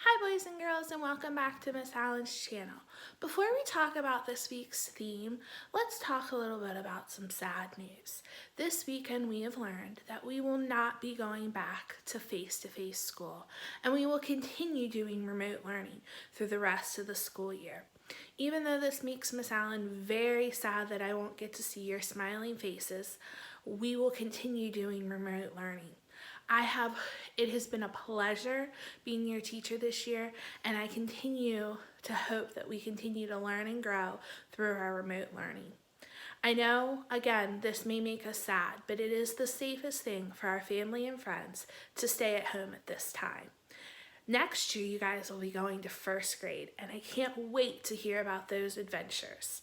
Hi boys and girls, and welcome back to Miss Allen's channel. Before we talk about this week's theme, let's talk a little bit about some sad news. This weekend we have learned that we will not be going back to face-to-face school, and we will continue doing remote learning through the rest of the school year. Even though this makes Miss Allen very sad that I won't get to see your smiling faces, we will continue doing remote learning. It has been a pleasure being your teacher this year, and I continue to hope that we continue to learn and grow through our remote learning. I know, again, this may make us sad, but it is the safest thing for our family and friends to stay at home at this time. Next year, you guys will be going to first grade, and I can't wait to hear about those adventures.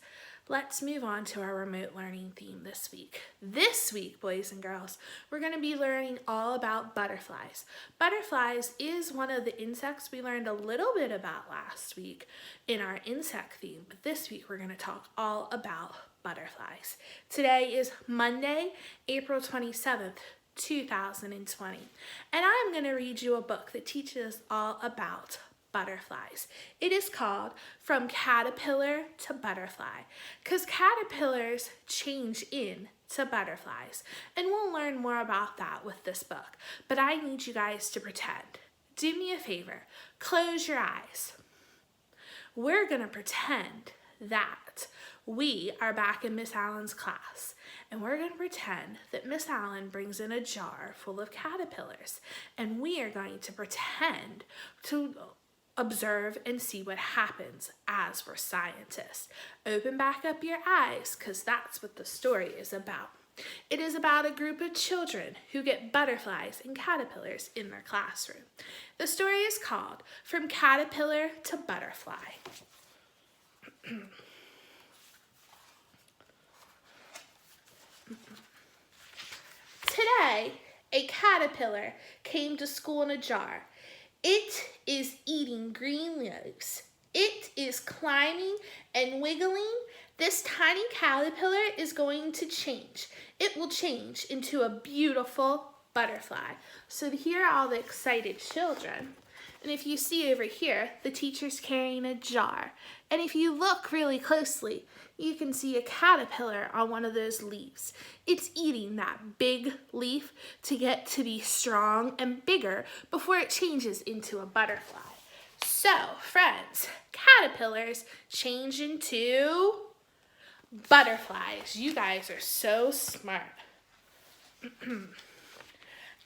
Let's move on to our remote learning theme this week. This week, boys and girls, we're going to be learning all about butterflies. Butterflies is one of the insects we learned a little bit about last week in our insect theme, but this week we're going to talk all about butterflies. Today is Monday, April 27th, 2020, and I'm going to read you a book that teaches us all about butterflies. It is called From Caterpillar to Butterfly, because caterpillars change into butterflies, and we'll learn more about that with this book. But I need you guys to pretend. Do me a favor, close your eyes. We're gonna pretend that we are back in Miss Allen's class, and we're going to pretend that Miss Allen brings in a jar full of caterpillars, and we are going to pretend to observe and see what happens as we're scientists. Open back up your eyes, because that's what the story is about. It is about a group of children who get butterflies and caterpillars in their classroom. The story is called From Caterpillar to Butterfly. Today, a caterpillar came to school in a jar. It is eating green leaves. It is climbing and wiggling. This tiny caterpillar is going to change. It will change into a beautiful butterfly. So here are all the excited children. And if you see over here, the teacher's carrying a jar. And if you look really closely, you can see a caterpillar on one of those leaves. It's eating that big leaf to get to be strong and bigger before it changes into a butterfly. So, friends, caterpillars change into butterflies. You guys are so smart.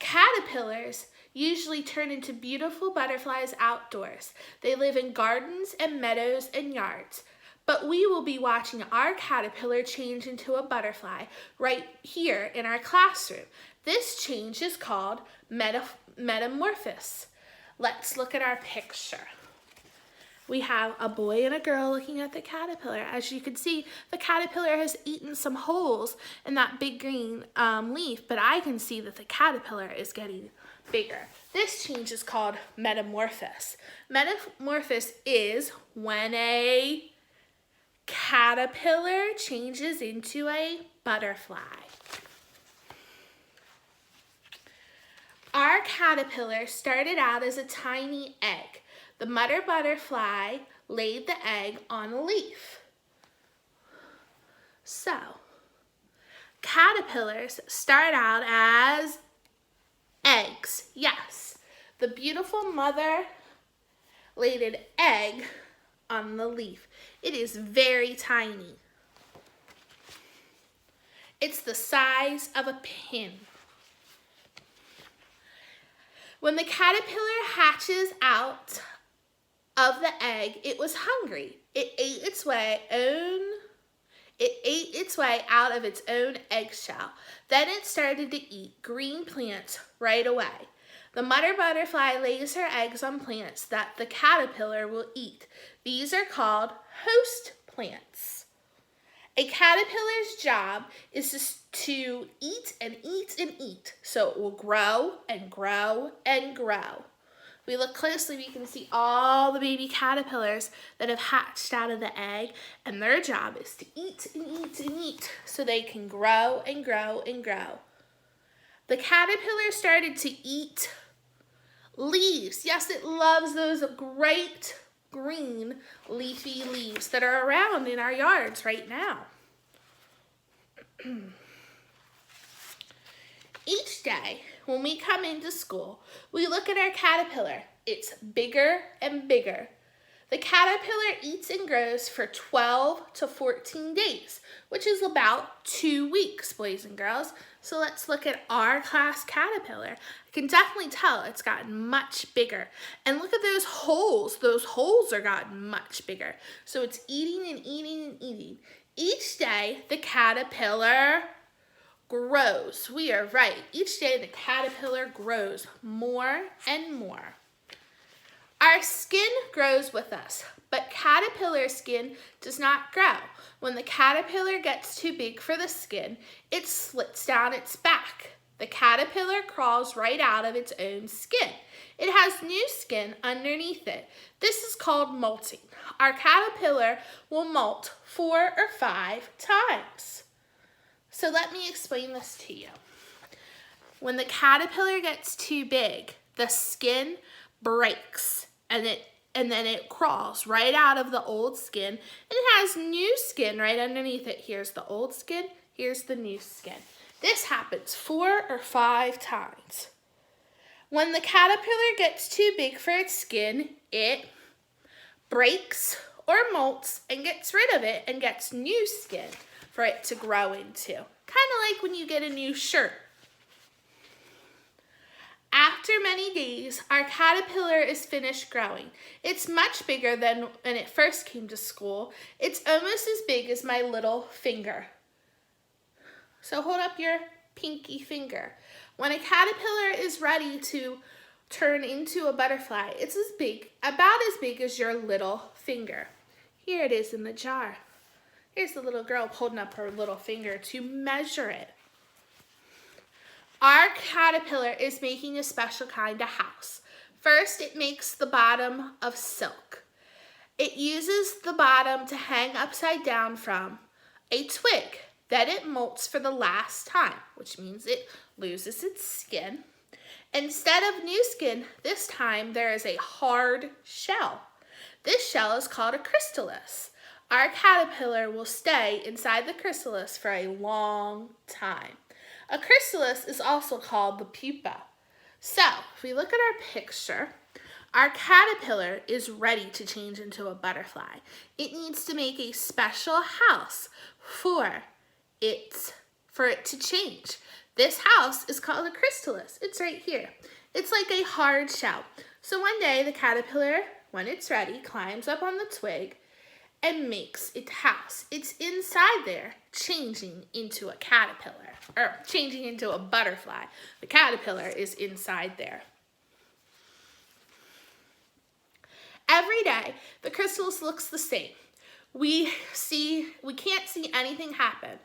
Caterpillars usually turn into beautiful butterflies outdoors. They live in gardens and meadows and yards. But we will be watching our caterpillar change into a butterfly right here in our classroom. This change is called metamorphosis. Let's look at our picture. We have a boy and a girl looking at the caterpillar. As you can see, the caterpillar has eaten some holes in that big green leaf, but I can see that the caterpillar is getting bigger. This change is called metamorphosis. Metamorphosis is when a caterpillar changes into a butterfly. Our caterpillar started out as a tiny egg. The mother butterfly laid the egg on a leaf. So, caterpillars start out as eggs. Yes, the beautiful mother laid an egg on the leaf. It is very tiny. It's the size of a pin. When the caterpillar hatches out of the egg, it was hungry. It ate its way out of its own eggshell. Then it started to eat green plants right away. The mother butterfly lays her eggs on plants that the caterpillar will eat. These are called host plants. A caterpillar's job is to eat and eat and eat, so it will grow and grow and grow. We look closely, we can see all the baby caterpillars that have hatched out of the egg, and their job is to eat and eat and eat so they can grow and grow and grow. The caterpillar started to eat Leaves. Yes, it loves those great green leafy leaves that are around in our yards right now. Each day when we come into school, we look at our caterpillar. It's bigger and bigger. The caterpillar eats and grows for 12 to 14 days, which is about 2 weeks, boys and girls. So let's look at our class caterpillar. I can definitely tell it's gotten much bigger. And look at those holes. Those holes are gotten much bigger. So it's eating and eating and eating. Each day, the caterpillar grows. We are right. Each day, the caterpillar grows more and more. Our skin grows with us, but caterpillar skin does not grow. When the caterpillar gets too big for the skin, it slits down its back. The caterpillar crawls right out of its own skin. It has new skin underneath it. This is called molting. Our caterpillar will molt 4 or 5 times. So let me explain this to you. When the caterpillar gets too big, the skin breaks. And then it crawls right out of the old skin, and it has new skin right underneath it. Here's the old skin, here's the new skin. This happens 4 or 5 times. When the caterpillar gets too big for its skin, it breaks or molts and gets rid of it and gets new skin for it to grow into. Kind of like when you get a new shirt. After many days, our caterpillar is finished growing. It's much bigger than when it first came to school. It's almost as big as my little finger. So hold up your pinky finger. When a caterpillar is ready to turn into a butterfly, it's about as big as your little finger. Here it is in the jar. Here's the little girl holding up her little finger to measure it. Our caterpillar is making a special kind of house. First, it makes the bottom of silk. It uses the bottom to hang upside down from a twig. Then it molts for the last time, which means it loses its skin. Instead of new skin, this time there is a hard shell. This shell is called a chrysalis. Our caterpillar will stay inside the chrysalis for a long time. A chrysalis is also called the pupa. So, if we look at our picture, our caterpillar is ready to change into a butterfly. It needs to make a special house for it to change. This house is called a chrysalis. It's right here. It's like a hard shell. So one day the caterpillar, when it's ready, climbs up on the twig and makes its house. It's inside there, changing into a caterpillar, or changing into a butterfly. The caterpillar is inside there. Every day, the chrysalis looks the same. We can't see anything happen,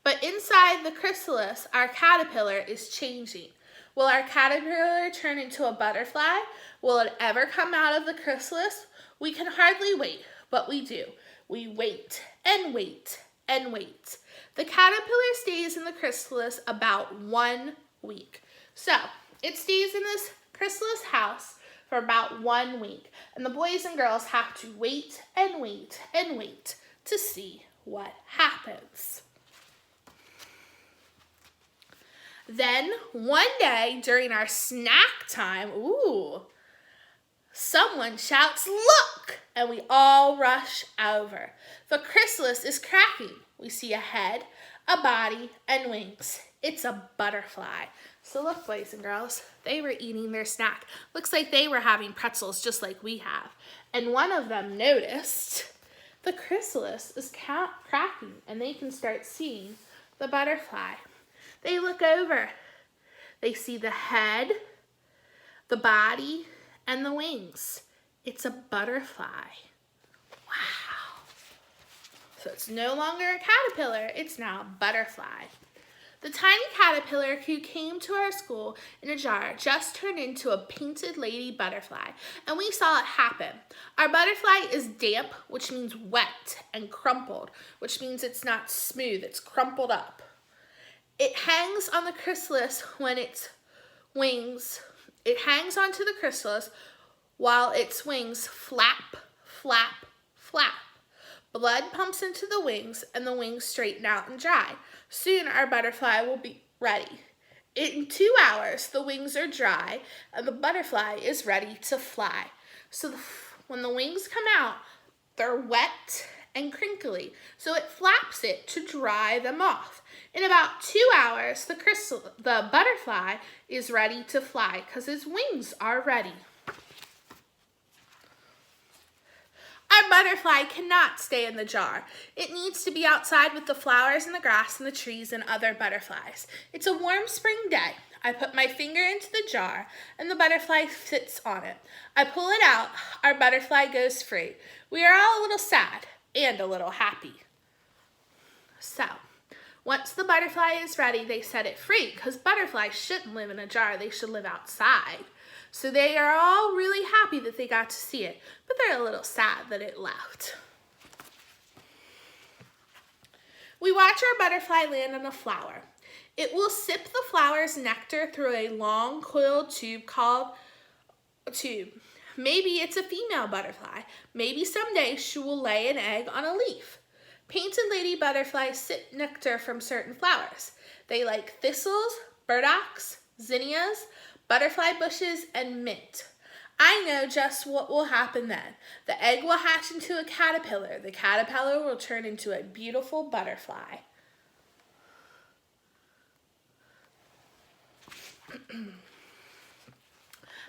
but inside the chrysalis, our caterpillar is changing. Will our caterpillar turn into a butterfly? Will it ever come out of the chrysalis? We can hardly wait, but we do. We wait and wait and wait. The caterpillar stays in the chrysalis about 1 week. So it stays in this chrysalis house for about 1 week. And the boys and girls have to wait and wait and wait to see what happens. Then one day during our snack time, someone shouts, "Look!" And we all rush over. The chrysalis is cracking. We see a head, a body, and wings. It's a butterfly. So look, boys and girls, they were eating their snack. Looks like they were having pretzels just like we have. And one of them noticed the chrysalis is cracking and they can start seeing the butterfly. They look over. They see the head, the body, and the wings. It's a butterfly. Wow. So it's no longer a caterpillar, it's now a butterfly. The tiny caterpillar who came to our school in a jar just turned into a painted lady butterfly, and we saw it happen. Our butterfly is damp, which means wet, and crumpled, which means it's not smooth, it's crumpled up. It hangs on the chrysalis when its wings It hangs onto the chrysalis while its wings flap, flap, flap. Blood pumps into the wings and the wings straighten out and dry. Soon our butterfly will be ready. In 2 hours, the wings are dry and the butterfly is ready to fly. So when the wings come out, they're wet and crinkly, so it flaps it to dry them off. In about 2 hours, the butterfly is ready to fly because its wings are ready. Our butterfly cannot stay in the jar. It needs to be outside with the flowers and the grass and the trees and other butterflies. It's a warm spring day. I put my finger into the jar and the butterfly sits on it. I pull it out. Our butterfly goes free. We are all a little sad and a little happy. So, once the butterfly is ready, they set it free because butterflies shouldn't live in a jar. They should live outside. So they are all really happy that they got to see it, but they're a little sad that it left. We watch our butterfly land on a flower. It will sip the flower's nectar through a long coiled tube called a tube. Maybe it's a female butterfly. Maybe someday she will lay an egg on a leaf. Painted lady butterflies sip nectar from certain flowers. They like thistles, burdocks, zinnias, butterfly bushes, and mint. I know just what will happen then. The egg will hatch into a caterpillar. The caterpillar will turn into a beautiful butterfly.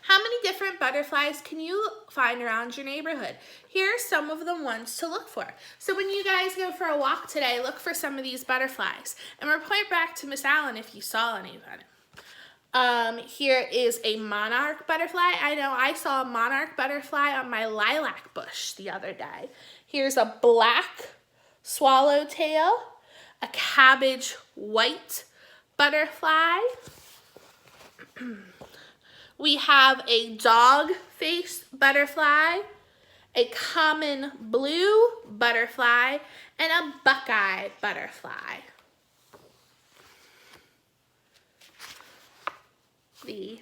How many different butterflies can you find around your neighborhood? Here are some of the ones to look for. So when you guys go for a walk today, look for some of these butterflies. And report back to Miss Allen if you saw any of them. Here is a monarch butterfly. I know I saw a monarch butterfly on my lilac bush the other day. Here's a black swallowtail, a cabbage white butterfly. We have a dog-faced butterfly, a common blue butterfly, and a buckeye butterfly. The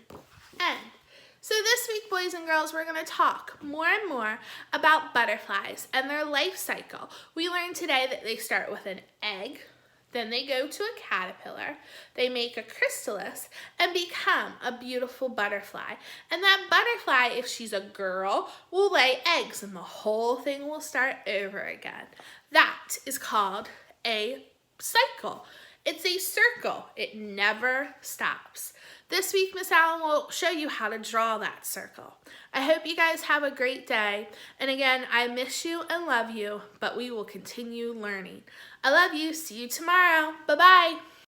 end. So this week, boys and girls, we're going to talk more and more about butterflies and their life cycle. We learned today that they start with an egg, then they go to a caterpillar, they make a chrysalis, and become a beautiful butterfly. And that butterfly, if she's a girl, will lay eggs and the whole thing will start over again. That is called a cycle. It's a circle. It never stops. This week, Miss Allen will show you how to draw that circle. I hope you guys have a great day. And again, I miss you and love you, but we will continue learning. I love you. See you tomorrow. Bye-bye.